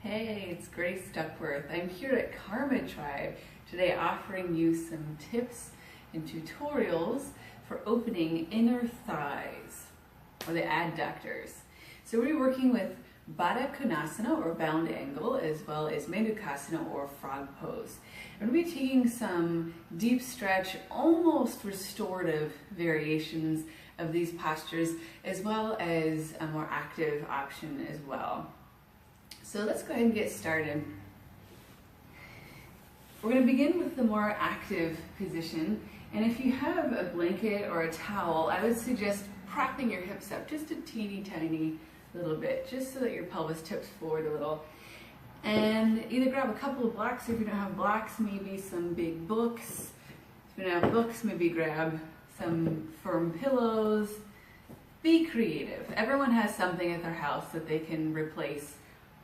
Hey, it's Grace Duckworth. I'm here at Karma Tribe today offering you some tips and tutorials for opening inner thighs or the adductors. So we're working with Baddha konasana or bound angle as well as Mandukasana or frog pose. And we'll be taking some deep stretch, almost restorative variations of these postures as well as a more active option as well. So let's go ahead and get started. We're going to begin with the more active position, and if you have a blanket or a towel, I would suggest propping your hips up just a teeny tiny little bit, just so that your pelvis tips forward a little. And either grab a couple of blocks, if you don't have blocks, maybe some big books. If you don't have books, maybe grab some firm pillows. Be creative. Everyone has something at their house that they can replace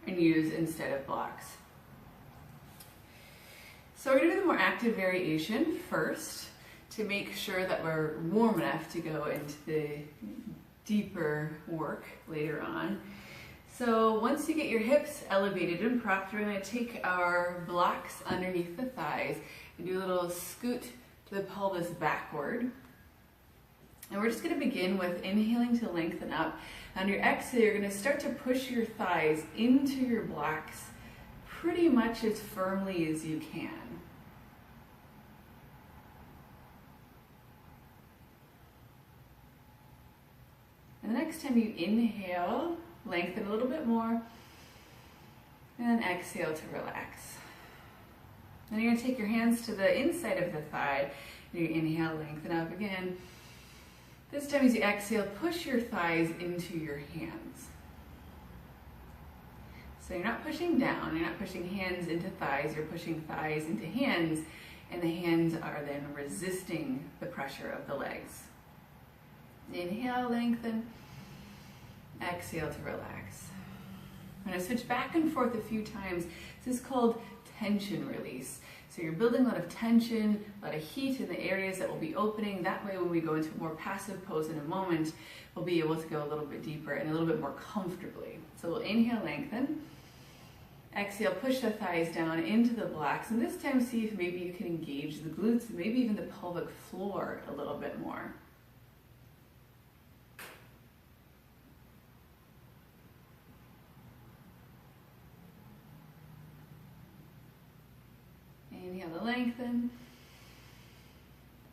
and use instead of blocks. So we're going to do the more active variation first to make sure that we're warm enough to go into the deeper work later on. So once you get your hips elevated and propped, we're going to take our blocks underneath the thighs and do a little scoot to the pelvis backward. And we're just going to begin with inhaling to lengthen up. On your exhale, you're going to start to push your thighs into your blocks pretty much as firmly as you can. And the next time you inhale, lengthen a little bit more, and then exhale to relax. Then you're going to take your hands to the inside of the thigh, and you inhale, lengthen up again. This time as you exhale, push your thighs into your hands. So you're not pushing down, you're not pushing hands into thighs, you're pushing thighs into hands, and the hands are then resisting the pressure of the legs. Inhale, lengthen, exhale to relax. I'm going to switch back and forth a few times. This is called tension release. So you're building a lot of tension, a lot of heat in the areas that will be opening. That way when we go into a more passive pose in a moment, we'll be able to go a little bit deeper and a little bit more comfortably. So we'll inhale, lengthen. Exhale, push the thighs down into the blocks. And this time see if maybe you can engage the glutes and maybe even the pelvic floor a little bit more. Inhale to lengthen.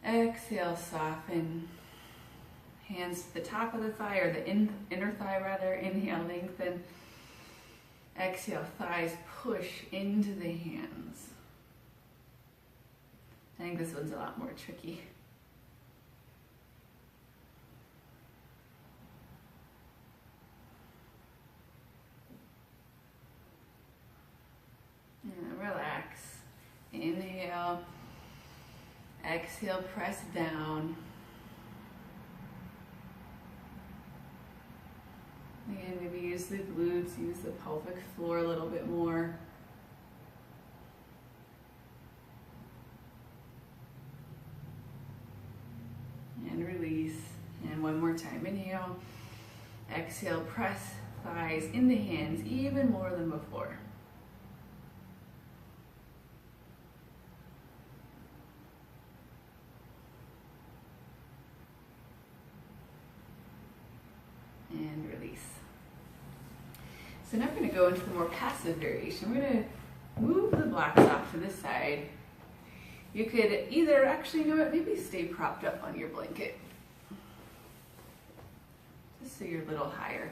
Exhale, soften. Hands to the top of the thigh, or the inner thigh rather. Inhale, lengthen. Exhale, thighs push into the hands. I think this one's a lot more tricky. And relax. Inhale, exhale, press down. Again, maybe use the glutes, use the pelvic floor a little bit more. And release. And one more time, inhale, exhale, press thighs into hands even more than before. And release. So now we're going to go into the more passive variation. We're going to move the blocks off to the side. You could either actually, you know what, maybe stay propped up on your blanket. Just so you're a little higher.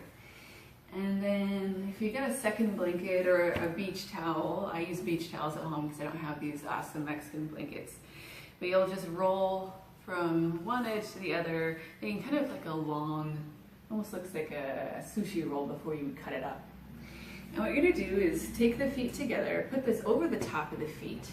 And then if you got a second blanket or a beach towel, I use beach towels at home because I don't have these awesome Mexican blankets. But you'll just roll from one edge to the other, making kind of like a long, almost looks like a sushi roll before you would cut it up. And what you're going to do is take the feet together, put this over the top of the feet,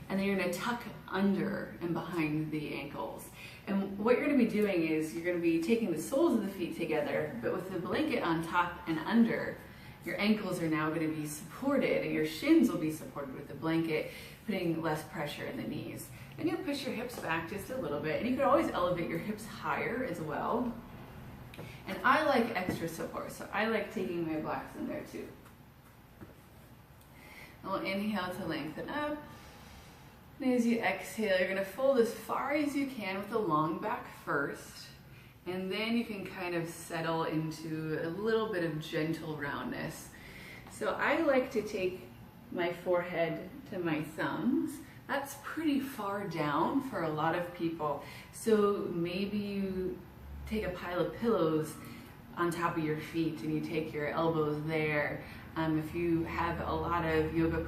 and then you're going to tuck under and behind the ankles. And what you're going to be doing is you're going to be taking the soles of the feet together, but with the blanket on top and under, your ankles are now going to be supported and your shins will be supported with the blanket, putting less pressure in the knees. And you'll push your hips back just a little bit, and you can always elevate your hips higher as well. And I like extra support, so I like taking my blocks in there too. And we'll inhale to lengthen up. And as you exhale, you're gonna fold as far as you can with the long back first. And then you can kind of settle into a little bit of gentle roundness. So I like to take my forehead to my thumbs. That's pretty far down for a lot of people. So maybe you take a pile of pillows on top of your feet and you take your elbows there. If you have a lot of yoga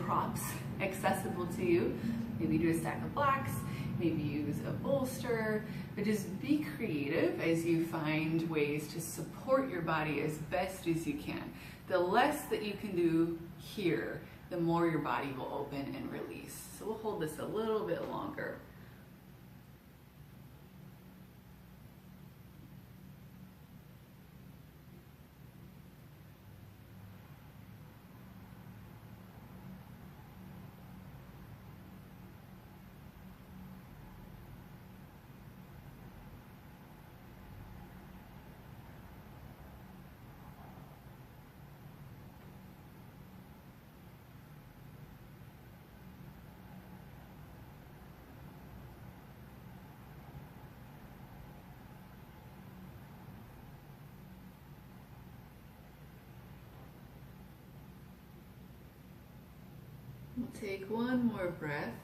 props accessible to you, maybe do a stack of blocks, maybe use a bolster, but just be creative as you find ways to support your body as best as you can. The less that you can do here, the more your body will open and release. So we'll hold this a little bit longer. We'll take one more breath.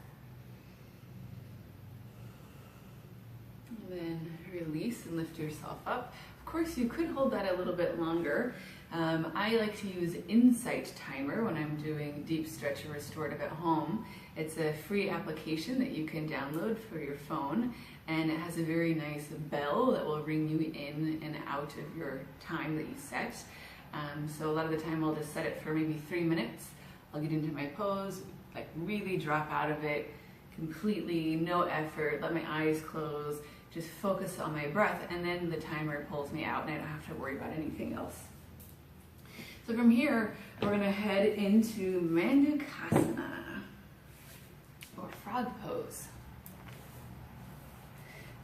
And then release and lift yourself up. Of course, you could hold that a little bit longer. I like to use Insight Timer when I'm doing deep stretch or restorative at home. It's a free application that you can download for your phone, and it has a very nice bell that will ring you in and out of your time that you set. So a lot of the time I'll just set it for maybe 3 minutes. I'll get into my pose, like really drop out of it completely, no effort, let my eyes close, just focus on my breath, and then the timer pulls me out and I don't have to worry about anything else. So from here, we're gonna head into Mandukasana, or frog pose.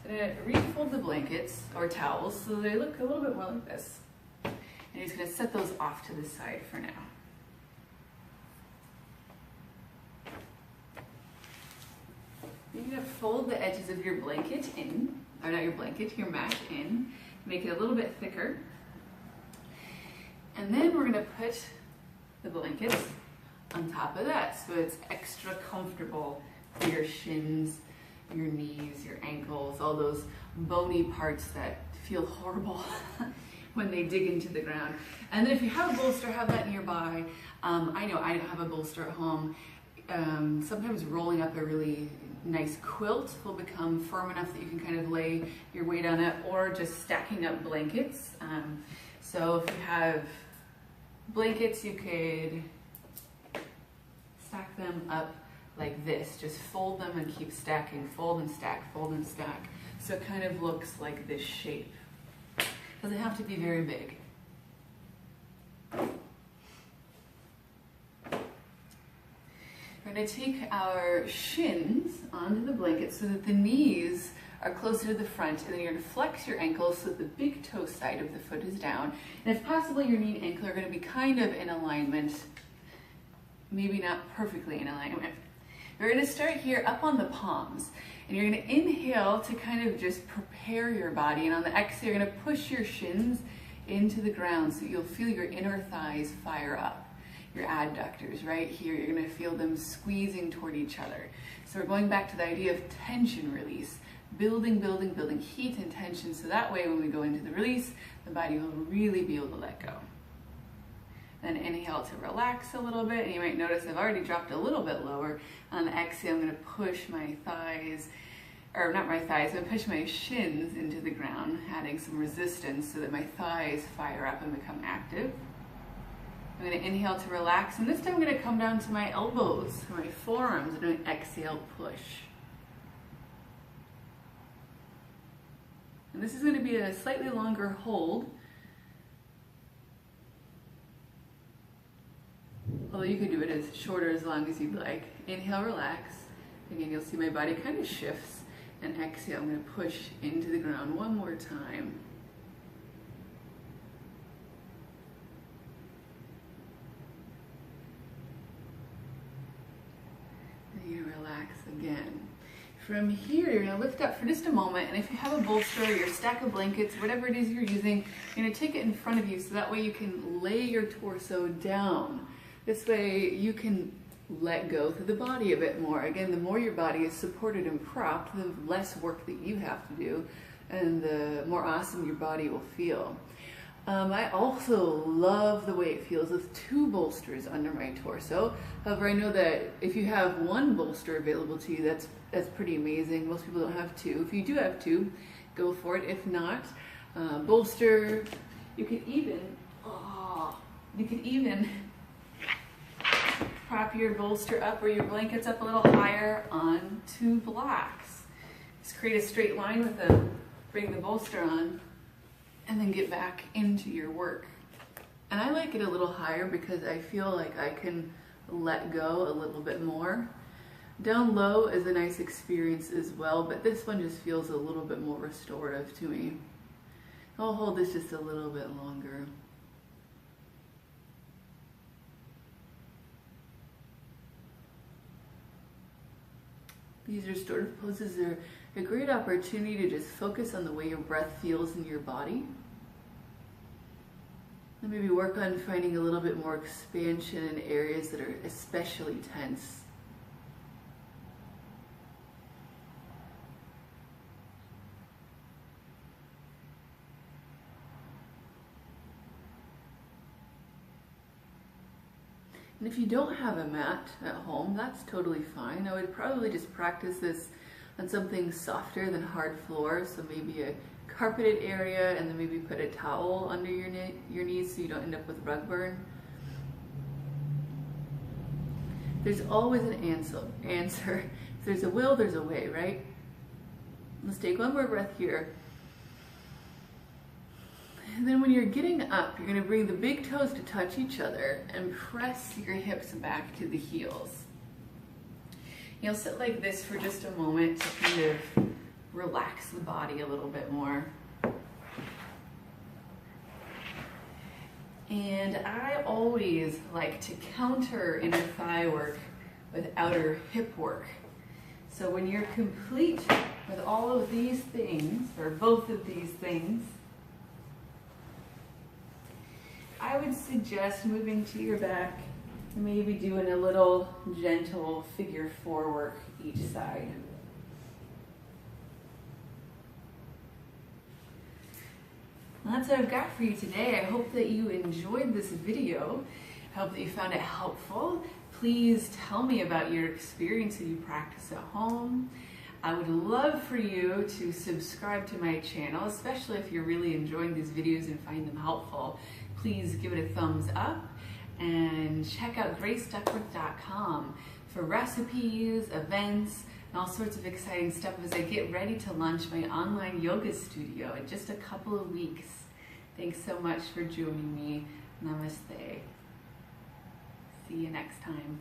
So I'm gonna refold the blankets or towels so they look a little bit more like this. And you're just gonna set those off to the side for now. You're gonna fold the edges of your blanket in, or not your blanket, your mat in, make it a little bit thicker. And then we're gonna put the blankets on top of that so it's extra comfortable for your shins, your knees, your ankles, all those bony parts that feel horrible when they dig into the ground. And then if you have a bolster, have that nearby. I know I don't have a bolster at home. Sometimes rolling up a really nice quilt will become firm enough that you can kind of lay your weight on it, or just stacking up blankets. So if you have blankets, you could stack them up like this. Just fold them and keep stacking, fold and stack, fold and stack. So it kind of looks like this shape. Doesn't have to be very big. We're going to take our shins onto the blanket so that the knees are closer to the front, and then you're going to flex your ankles so that the big toe side of the foot is down. And if possible, your knee and ankle are going to be kind of in alignment, maybe not perfectly in alignment. We're going to start here up on the palms, and you're going to inhale to kind of just prepare your body, and on the exhale, you're going to push your shins into the ground so you'll feel your inner thighs fire up. Your adductors right here, you're going to feel them squeezing toward each other. So we're going back to the idea of tension release, building, building, building heat and tension, so that way when we go into the release, the body will really be able to let go. Then inhale to relax a little bit, and you might notice I've already dropped a little bit lower. On the exhale, I'm going to push my thighs, or not my thighs, I'm going to push my shins into the ground, adding some resistance so that my thighs fire up and become active. I'm going to inhale to relax, and this time I'm going to come down to my elbows, my forearms, and I'm going to exhale, push. And this is going to be a slightly longer hold, although you could do it as short or as long as you'd like. Inhale, relax. Again, you'll see my body kind of shifts, and exhale, I'm going to push into the ground one more time. you're gonna relax again. From here, you're gonna lift up for just a moment, and if you have a bolster or your stack of blankets, whatever it is you're using, you're gonna take it in front of you so that way you can lay your torso down. This way you can let go through the body a bit more. Again, the more your body is supported and propped, the less work that you have to do, and the more awesome your body will feel. I also love the way it feels with 2 bolsters under my torso. However, I know that if you have 1 bolster available to you, that's pretty amazing. Most people don't have 2. If you do have 2, go for it. If not, bolster. You could even prop your bolster up or your blankets up a little higher on 2 blocks. Just create a straight line with them. Bring the bolster on, and then get back into your work. And I like it a little higher because I feel like I can let go a little bit more. Down low is a nice experience as well, but this one just feels a little bit more restorative to me. I'll hold this just a little bit longer. These restorative poses are a great opportunity to just focus on the way your breath feels in your body. And maybe work on finding a little bit more expansion in areas that are especially tense. And if you don't have a mat at home, that's totally fine. I would probably just practice this on something softer than hard floor, so maybe a carpeted area, and then maybe put a towel under your knees so you don't end up with rug burn. There's always an answer. If there's a will, there's a way, right? Let's take one more breath here. And then when you're getting up, you're going to bring the big toes to touch each other and press your hips back to the heels. You'll sit like this for just a moment to kind of relax the body a little bit more. And I always like to counter inner thigh work with outer hip work. So when you're complete with all of these things, or both of these things, I would suggest moving to your back and maybe doing a little gentle figure 4 work each side. Well, that's what I've got for you today. I hope that you enjoyed this video. I hope that you found it helpful. Please tell me about your experience that you practice at home. I would love for you to subscribe to my channel, especially if you're really enjoying these videos and find them helpful. Please give it a thumbs up and check out graceduckworth.com for recipes, events, and all sorts of exciting stuff as I get ready to launch my online yoga studio in just a couple of weeks. Thanks so much for joining me. Namaste. See you next time.